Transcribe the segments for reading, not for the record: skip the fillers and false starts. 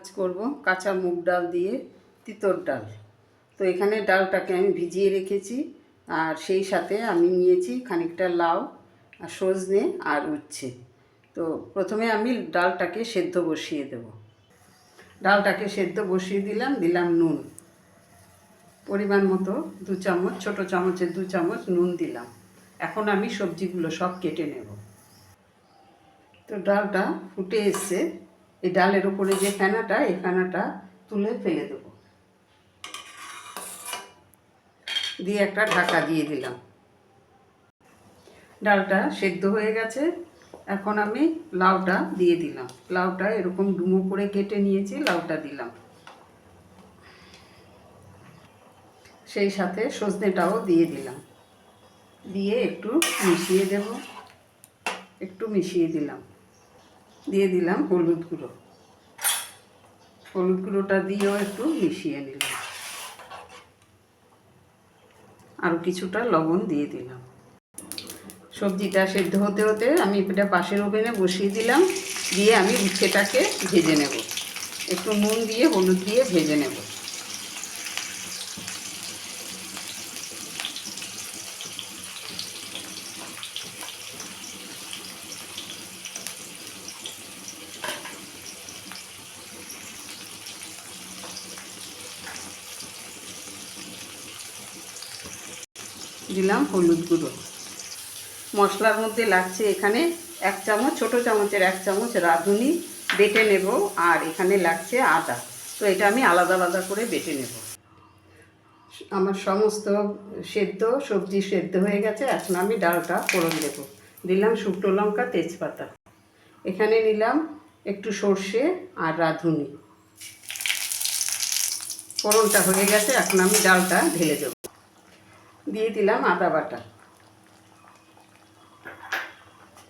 আজ করব কাঁচা মুগ ডাল দিয়ে তিতর ডাল। তো এখানে ডালটাকে আমি ভিজিয়ে রেখেছি, আর সেই সাথে আমি নিয়েছি খানিকটা লাউ আর সজনে আর উচ্ছে। তো প্রথমে আমি ডালটাকে সেদ্ধ বসিয়ে দেব। ডালটাকে সেদ্ধ বসিয়ে দিলাম নুন পরিমাণ মতো 2 চামচ, ছোটো চামচের 2 চামচ নুন দিলাম। এখন আমি সবজিগুলো সব কেটে নেব। তো ডালটা ফুটে এসছে, এই ডালের উপরে যে ফেনাটা, এই ফেনাটা তুলে ফেলে দেবো, দিয়ে একটা ঢাকা দিয়ে দিলাম। ডালটা সেদ্ধ হয়ে গেছে। এখন আমি লাউটা দিয়ে দিলাম। লাউটা এরকম ডুমো করে কেটে নিয়েছি, লাউটা দিলাম। সেই সাথে সজনেটাও দিয়ে দিলাম, দিয়ে একটু মিশিয়ে দেব। একটু মিশিয়ে দিলাম, দিয়ে দিলাম হলুদ গুঁড়ো। হলুদ গুঁড়োটা দিয়েও একটু মিশিয়ে নিলাম, আরও কিছুটা লবণ দিয়ে দিলাম। সবজিটা সেদ্ধ হতে হতে আমি এটা পাশের ওভেনে বসিয়ে দিলাম, দিয়ে আমি উচ্ছেটাকে ভেজে নেব। একটু নুন দিয়ে হলুদ দিয়ে ভেজে নেব। দিলাম হলুদ গুঁড়ো। মশলার মধ্যে লাগছে এখানে 1 চামচ, ছোটো চামচের 1 চামচ রাঁধুনি বেটে নেব, আর এখানে লাগছে আদা। তো এটা আমি আলাদা আলাদা করে বেটে নেব। আমার সমস্ত সবজি সেদ্ধ হয়ে গেছে। এখন আমি ডালটা ফোড়ন দেব। দিলাম শুকনো লঙ্কা, তেজপাতা। এখানে নিলাম একটু সর্ষে আর রাঁধুনি। ফোড়নটা হয়ে গেছে, এখন আমি ডালটা ঢেলে দেব। দিয়ে দিলাম আদা বাটা,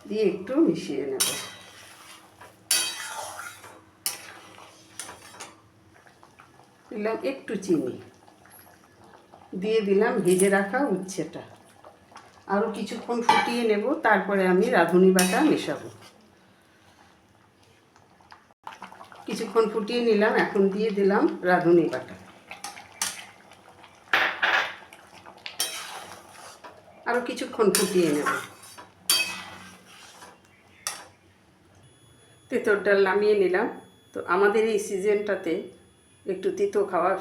দিয়ে একটু মিশিয়ে নেব। দিলাম একটু চিনি, দিয়ে দিলাম ভেজে রাখা উচ্ছেটা। আরও কিছুক্ষণ ফুটিয়ে নেব, তারপরে আমি রাঁধুনি বাটা মেশাবো। কিছুক্ষণ ফুটিয়ে নিলাম, এখন দিয়ে দিলাম রাঁধুনি বাটা। আরও কিছুক্ষণ ফুটিয়ে নেব। তিতর ডাল নামিয়ে নিলাম। তো আমাদের এই সিজনটাতে একটু তিতো খাওয়া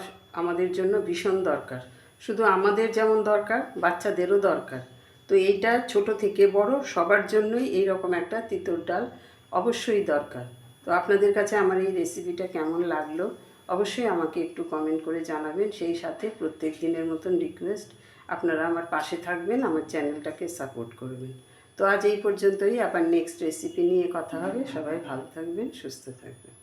আমাদের জন্য ভীষণ দরকার। শুধু আমাদের যেমন দরকার, বাচ্চাদেরও দরকার। তো এইটা ছোট থেকে বড় সবার জন্যই এই রকম একটা তিতর ডাল অবশ্যই দরকার। তো আপনাদের কাছে আমার এই রেসিপিটা কেমন লাগলো অবশ্যই আমাকে একটু কমেন্ট করে জানাবেন। সেই সাথে প্রত্যেক দিনের মতন রিকোয়েস্ট, আপনারা আমার পাশে থাকবেন, আমার চ্যানেলটাকে সাপোর্ট করবেন। তো আজ এই পর্যন্তই। আবার নেক্সট রেসিপি নিয়ে কথা হবে। সবাই ভালো থাকবেন, সুস্থ থাকবেন।